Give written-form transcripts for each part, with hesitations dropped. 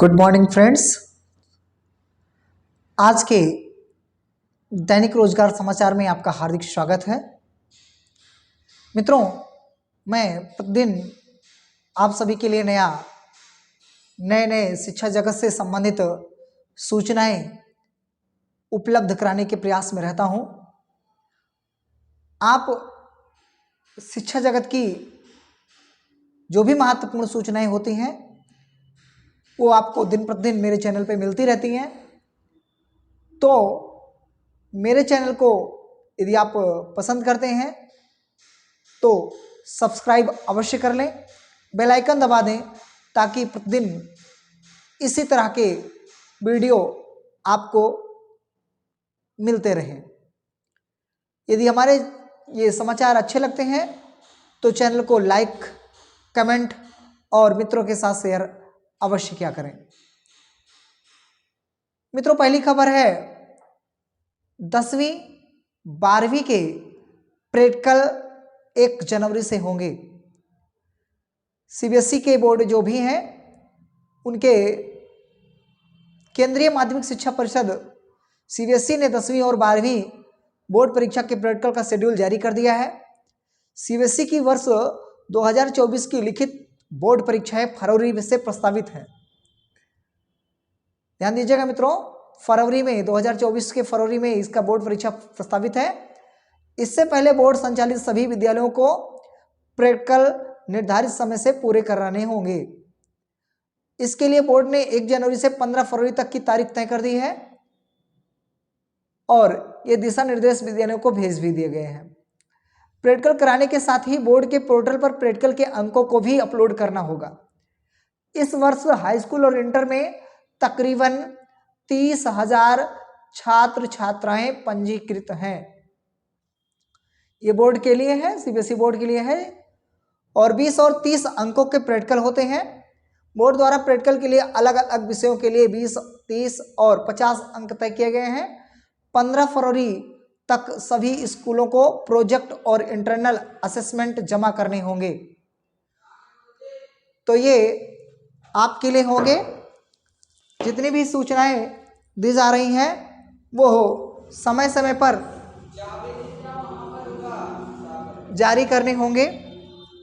Good morning friends. आज के दैनिक रोजगार समाचार में आपका हार्दिक स्वागत है। मित्रों, मैं प्रतिदिन आप सभी के लिए नए नए शिक्षा जगत से संबंधित सूचनाएं उपलब्ध कराने के प्रयास में रहता हूं। आप शिक्षा जगत की जो भी महत्वपूर्ण सूचनाएं होती हैं वो आपको दिन प्रतिदिन मेरे चैनल पे मिलती रहती हैं। तो मेरे चैनल को यदि आप पसंद करते हैं तो सब्सक्राइब अवश्य कर लें, बेल आइकन दबा दें ताकि प्रतिदिन इसी तरह के वीडियो आपको मिलते रहें। यदि हमारे ये समाचार अच्छे लगते हैं तो चैनल को लाइक, कमेंट और मित्रों के साथ शेयर अवश्य किया करें। मित्रों, पहली खबर है 10वीं 12वीं के प्रैक्टिकल 1 जनवरी से होंगे। सीबीएसई के बोर्ड जो भी हैं उनके केंद्रीय माध्यमिक शिक्षा परिषद सीबीएसई ने 10वीं और 12वीं बोर्ड परीक्षा के प्रैक्टिकल का शेड्यूल जारी कर दिया है। सीबीएसई की वर्ष 2024 की लिखित बोर्ड परीक्षाएं फरवरी से प्रस्तावित है। ध्यान दीजिएगा मित्रों, फरवरी में 2024 के फरवरी में इसका बोर्ड परीक्षा प्रस्तावित है। इससे पहले बोर्ड संचालित सभी विद्यालयों को प्रैक्टिकल निर्धारित समय से पूरे कराने होंगे। इसके लिए बोर्ड ने 1 जनवरी से 15 फरवरी तक की तारीख तय कर दी है और ये दिशा निर्देश विद्यालयों को भेज भी दिए गए हैं। प्रैक्टिकल कराने के साथ ही बोर्ड के पोर्टल पर प्रैक्टिकल के अंकों को भी अपलोड करना होगा। इस वर्ष हाई स्कूल और इंटर में तकरीबन 30,000 छात्र छात्राएं पंजीकृत हैं। ये बोर्ड के लिए है, सीबीएसई बोर्ड के लिए है और 20 और 30 अंकों के प्रैक्टिकल होते हैं। बोर्ड द्वारा प्रैक्टिकल के लिए अलग अलग विषयों के लिए 20, 30 और 50 अंक तय किए गए हैं। 15 फरवरी तक सभी स्कूलों को प्रोजेक्ट और इंटरनल असेसमेंट जमा करने होंगे। तो ये आपके लिए होंगे। जितनी भी सूचनाएं दी जा रही हैं वो समय समय पर जारी करने होंगे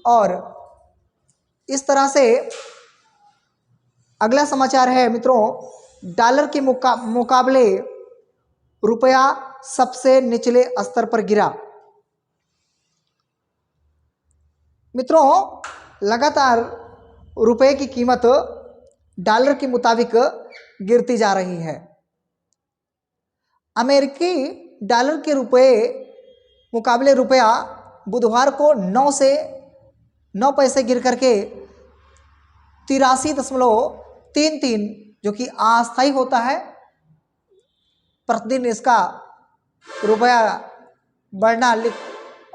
और इस तरह से अगला समाचार है मित्रों, डॉलर के मुकाबले रुपया सबसे निचले स्तर पर गिरा। मित्रों, लगातार रुपए की कीमत डॉलर के मुताबिक गिरती जा रही है। अमेरिकी डॉलर के मुकाबले रुपया बुधवार को 9 पैसे गिर करके 83.33 जो कि अस्थायी होता है, प्रतिदिन इसका रुपया बढ़ना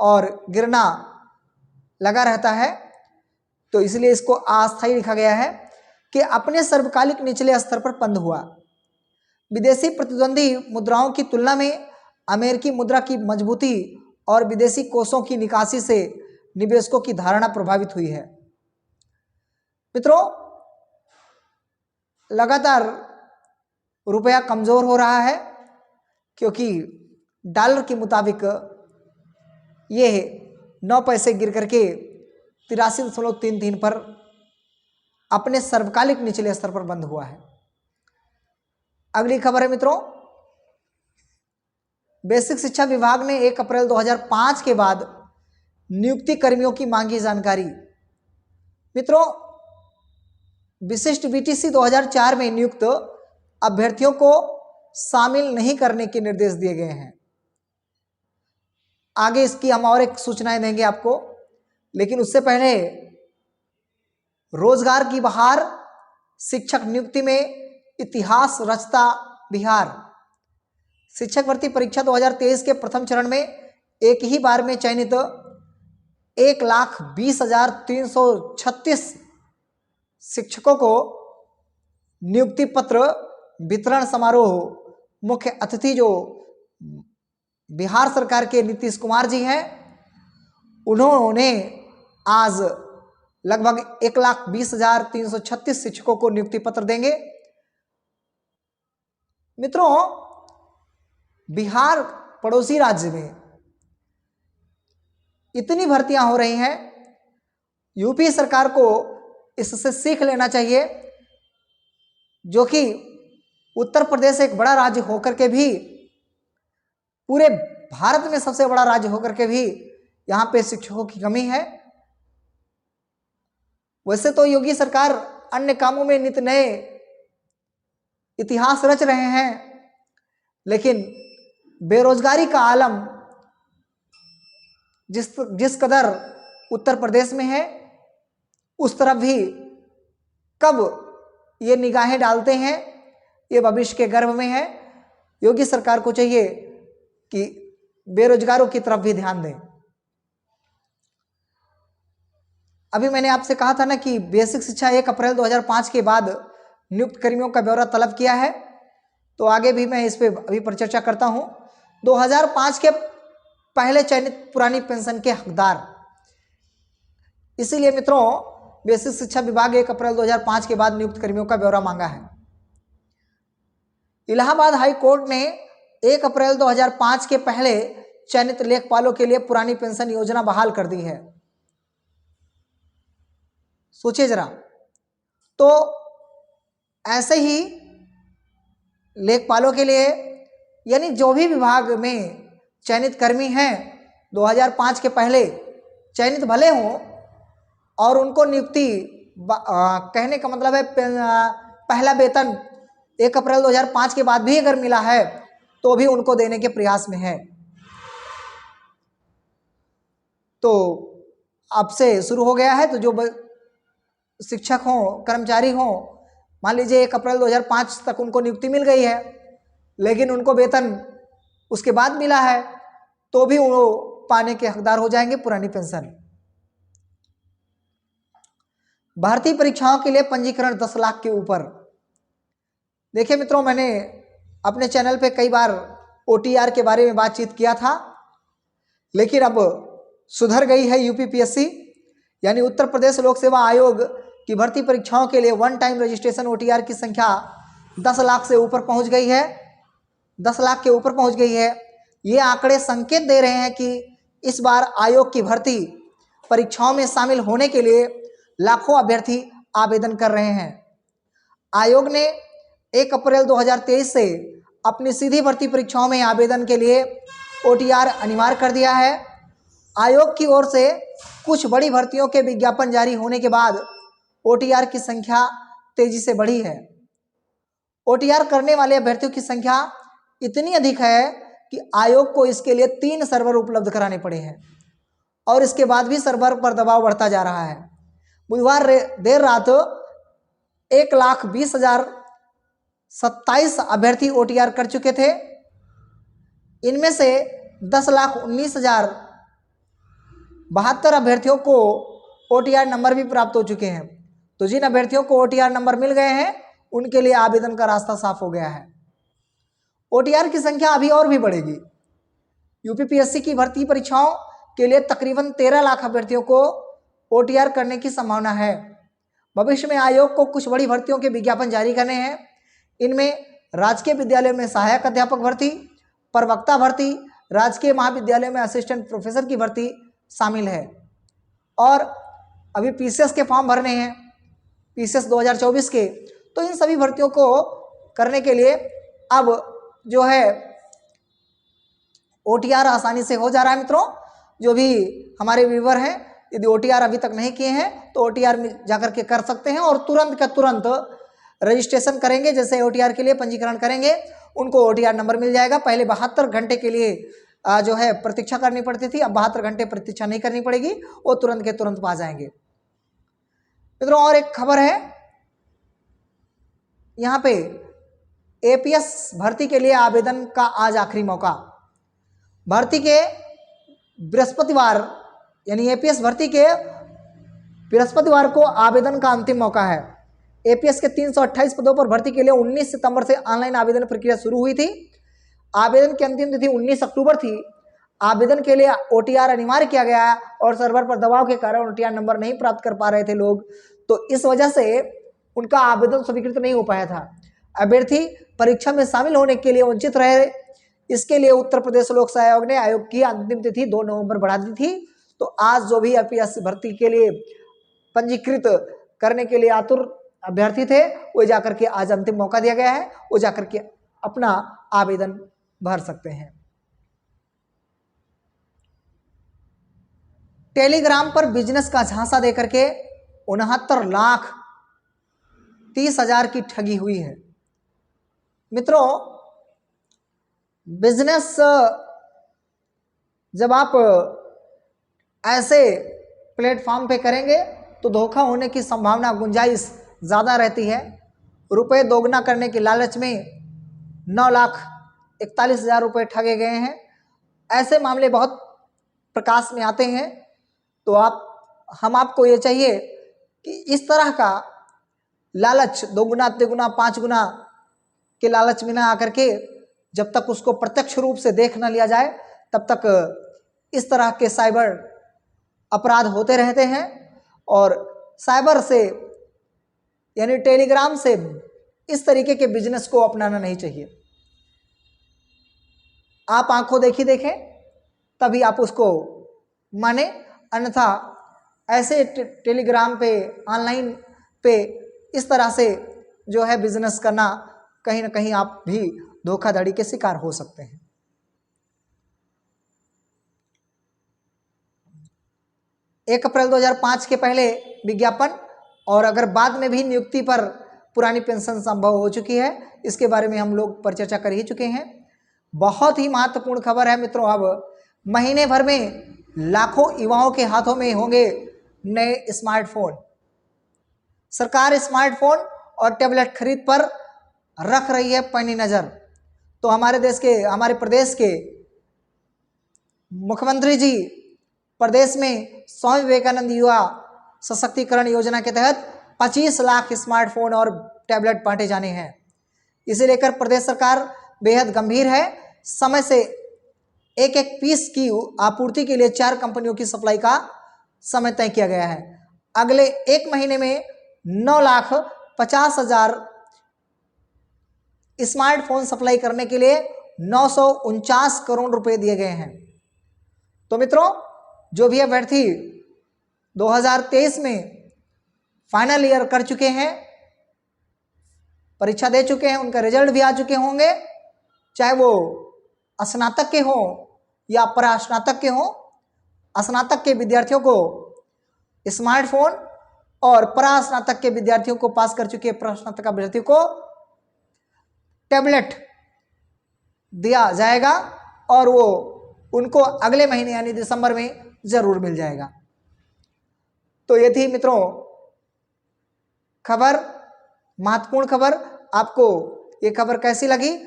और गिरना लगा रहता है, तो इसलिए इसको अस्थायी लिखा गया है कि अपने सर्वकालिक निचले स्तर पर बंद हुआ। विदेशी प्रतिद्वंदी मुद्राओं की तुलना में अमेरिकी मुद्रा की मजबूती और विदेशी कोषों की निकासी से निवेशकों की धारणा प्रभावित हुई है। मित्रों, लगातार रुपया कमजोर हो रहा है क्योंकि डॉलर के मुताबिक ये 9 पैसे गिर करके 83.33 पर अपने सर्वकालिक निचले स्तर पर बंद हुआ है। अगली खबर है मित्रों, बेसिक शिक्षा विभाग ने 1 अप्रैल 2005 के बाद नियुक्ति कर्मियों की मांगी जानकारी। मित्रों, विशिष्ट बीटीसी 2004 में नियुक्त अभ्यर्थियों को शामिल नहीं करने के निर्देश दिए गए हैं। आगे इसकी हम और एक सूचनाएं देंगे आपको, लेकिन उससे पहले रोजगार की बहार, शिक्षक नियुक्ति में इतिहास रचता बिहार। शिक्षक भर्ती परीक्षा 2023 के प्रथम चरण में एक ही बार में चयनित 1,20,336 शिक्षकों को नियुक्ति पत्र वितरण समारोह मुख्य अतिथि जो बिहार सरकार के नीतीश कुमार जी हैं, उन्होंने आज लगभग 1,20,336 शिक्षकों को नियुक्ति पत्र देंगे। मित्रों, बिहार पड़ोसी राज्य में इतनी भर्तियां हो रही हैं, यूपी सरकार को इससे सीख लेना चाहिए, जो कि उत्तर प्रदेश एक बड़ा राज्य होकर के भी, पूरे भारत में सबसे बड़ा राज्य होकर के भी यहाँ पे शिक्षकों की कमी है। वैसे तो योगी सरकार अन्य कामों में नित नए इतिहास रच रहे हैं, लेकिन बेरोजगारी का आलम जिस कदर उत्तर प्रदेश में है, उस तरफ भी कब ये निगाहें डालते हैं, ये भविष्य के गर्भ में है। योगी सरकार को चाहिए कि बेरोजगारों की तरफ भी ध्यान दें। अभी मैंने आपसे कहा था ना कि बेसिक शिक्षा 1 अप्रैल 2005 के बाद नियुक्त कर्मियों का ब्यौरा तलब किया है, तो आगे भी मैं इस पे अभी पर चर्चा करता हूं। 2005 के पहले चयनित पुरानी पेंशन के हकदार, इसीलिए मित्रों बेसिक शिक्षा विभाग 1 अप्रैल 2005 के बाद नियुक्त कर्मियों का ब्यौरा मांगा है। इलाहाबाद हाई कोर्ट ने 1 अप्रैल 2005 के पहले चयनित लेखपालों के लिए पुरानी पेंशन योजना बहाल कर दी है। सोचिए जरा, तो ऐसे ही लेखपालों के लिए, यानी जो भी विभाग में चयनित कर्मी हैं 2005 के पहले चयनित भले हों और उनको नियुक्ति कहने का मतलब है पहला वेतन 1 अप्रैल 2005 के बाद भी अगर मिला है तो भी उनको देने के प्रयास में है। तो अब से शुरू हो गया है, तो जो शिक्षक हों, कर्मचारी हों, मान लीजिए 1 अप्रैल 2005 तक उनको नियुक्ति मिल गई है, लेकिन उनको वेतन उसके बाद मिला है, तो भी वो पाने के हकदार हो जाएंगे पुरानी पेंशन। भर्ती परीक्षाओं के लिए पंजीकरण 10 लाख के ऊपर। देखिए मित्रों, मैंने अपने चैनल पे कई बार OTR के बारे में बातचीत किया था, लेकिन अब सुधर गई है यूपीपीएससी, यानी उत्तर प्रदेश लोक सेवा आयोग की भर्ती परीक्षाओं के लिए वन टाइम रजिस्ट्रेशन OTR की संख्या 10 लाख से ऊपर पहुंच गई है, 10 लाख के ऊपर पहुंच गई है। ये आंकड़े संकेत दे रहे हैं कि इस बार आयोग की भर्ती परीक्षाओं में शामिल होने के लिए लाखों अभ्यर्थी आवेदन कर रहे हैं। आयोग ने 1 अप्रैल 2023 से अपनी सीधी भर्ती परीक्षाओं में आवेदन के लिए OTR अनिवार्य कर दिया है। आयोग की ओर से कुछ बड़ी भर्तियों के विज्ञापन जारी होने के बाद OTR की संख्या तेजी से बढ़ी है। OTR करने वाले अभ्यर्थियों की संख्या इतनी अधिक है कि आयोग को इसके लिए 3 सर्वर उपलब्ध कराने पड़े हैं और इसके बाद भी सर्वर पर दबाव बढ़ता जा रहा है। बुधवार देर रात 1,20,027 अभ्यर्थी OTR कर चुके थे। इनमें से 10,19,072 अभ्यर्थियों को OTR नंबर भी प्राप्त हो चुके हैं। तो जिन अभ्यर्थियों को OTR नंबर मिल गए हैं उनके लिए आवेदन का रास्ता साफ हो गया है। OTR की संख्या अभी और भी बढ़ेगी। यूपीपीएससी की भर्ती परीक्षाओं के लिए तकरीबन 13 लाख अभ्यर्थियों को OTR करने की संभावना है। भविष्य में आयोग को कुछ बड़ी भर्तियों के विज्ञापन जारी करने हैं। इनमें राजकीय विद्यालयों में सहायक अध्यापक भर्ती, प्रवक्ता भर्ती, राजकीय महाविद्यालय में असिस्टेंट प्रोफेसर की भर्ती शामिल है। और अभी PCS के फॉर्म भरने हैं, PCS 2024 के। तो इन सभी भर्तियों को करने के लिए अब जो है OTR आसानी से हो जा रहा है। मित्रों, जो भी हमारे व्यूवर हैं, यदि OTR अभी तक नहीं किए हैं तो OTR में जाकर के कर सकते हैं और तुरंत का तुरंत रजिस्ट्रेशन करेंगे। जैसे OTR के लिए पंजीकरण करेंगे उनको OTR नंबर मिल जाएगा। पहले 72 घंटे के लिए जो है प्रतीक्षा करनी पड़ती थी, अब 72 घंटे प्रतीक्षा नहीं करनी पड़ेगी, वो तुरंत के तुरंत पा जाएंगे। मित्रों, और एक खबर है यहाँ पे, APS भर्ती के लिए आवेदन का आज आखिरी मौका। भर्ती के बृहस्पतिवार, यानी APS भर्ती के बृहस्पतिवार को आवेदन का अंतिम मौका है। APS के 328 पदों पर भर्ती के लिए 19 सितंबर से ऑनलाइन आवेदन प्रक्रिया शुरू हुई थी। आवेदन की अंतिम तिथि 19 अक्टूबर थी। आवेदन के लिए OTR अनिवार्य किया गया है और सर्वर पर दबाव के कारण OTR नंबर नहीं प्राप्त कर पा रहे थे लोग, तो इस वजह से उनका आवेदन स्वीकृत नहीं हो पाया था। अभ्यर्थी परीक्षा में शामिल होने के लिए वंचित रहे। इसके लिए उत्तर प्रदेश लोक सेवा आयोग ने आयोग की अंतिम तिथि 2 नवंबर बढ़ा दी थी। तो आज जो भी APSC भर्ती के लिए पंजीकृत करने के लिए आतुर अभ्यर्थी थे, वो जाकर के आज अंतिम मौका दिया गया है, वो जाकर के अपना आवेदन भर सकते हैं। टेलीग्राम पर बिजनेस का झांसा देकर के 69,30,000 की ठगी हुई है। मित्रों, बिजनेस जब आप ऐसे प्लेटफॉर्म पे करेंगे तो धोखा होने की संभावना, गुंजाइश ज़्यादा रहती है। रुपए दोगुना करने की लालच में 9,41,000 रुपये ठगे गए हैं। ऐसे मामले बहुत प्रकाश में आते हैं। तो हम आपको ये चाहिए कि इस तरह का लालच 2 गुना, 3 गुना, 5 गुना के लालच में ना आकर के जब तक उसको प्रत्यक्ष रूप से देख ना लिया जाए तब तक इस तरह के साइबर अपराध होते रहते हैं। और साइबर से यानी टेलीग्राम से इस तरीके के बिजनेस को अपनाना नहीं चाहिए। आप आंखों देखी देखें तभी आप उसको माने, अन्यथा ऐसे टेलीग्राम पे, ऑनलाइन पे इस तरह से जो है बिजनेस करना, कहीं ना कहीं आप भी धोखाधड़ी के शिकार हो सकते हैं। 1 अप्रैल 2005 के पहले विज्ञापन और अगर बाद में भी नियुक्ति पर पुरानी पेंशन संभव हो चुकी है, इसके बारे में हम लोग परिचर्चा कर ही चुके हैं। बहुत ही महत्वपूर्ण खबर है मित्रों। अब महीने भर में लाखों युवाओं के हाथों में होंगे नए स्मार्टफोन। सरकार स्मार्टफोन और टैबलेट खरीद पर रख रही है पैनी नज़र। तो हमारे प्रदेश के मुख्यमंत्री जी प्रदेश में स्वामी विवेकानंद युवा सशक्तिकरण योजना के तहत 25 लाख स्मार्टफोन और टैबलेट बांटे जाने हैं। इसे लेकर प्रदेश सरकार बेहद गंभीर है। समय से एक पीस की आपूर्ति के लिए 4 कंपनियों की सप्लाई का समय तय किया गया है। अगले 1 महीने में 9,50,000 स्मार्टफोन सप्लाई करने के लिए 949 करोड़ रुपए दिए गए हैं। तो मित्रों, जो भी अभ्यर्थी 2023 में फाइनल ईयर कर चुके हैं, परीक्षा दे चुके हैं, उनका रिजल्ट भी आ चुके होंगे, चाहे वो स्नातक के हों या परास्नातक के हों। स्नातक के विद्यार्थियों को स्मार्टफोन और परास्नातक के विद्यार्थियों को, पास कर चुके परास्नातक अभ्यर्थियों को टैबलेट दिया जाएगा और वो उनको अगले महीने यानी दिसंबर में जरूर मिल जाएगा। तो ये थी मित्रों खबर, महत्वपूर्ण खबर। आपको ये खबर कैसी लगी,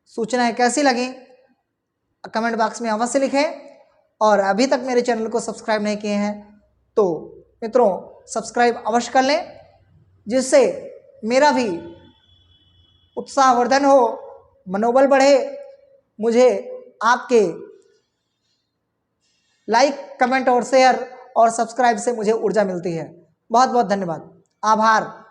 सूचनाएं कैसी लगी, कमेंट बॉक्स में अवश्य लिखें। और अभी तक मेरे चैनल को सब्सक्राइब नहीं किए हैं तो मित्रों सब्सक्राइब अवश्य कर लें, जिससे मेरा भी उत्साहवर्धन हो, मनोबल बढ़े। मुझे आपके लाइक, कमेंट और शेयर और सब्सक्राइब से मुझे ऊर्जा मिलती है। बहुत बहुत धन्यवाद, आभार।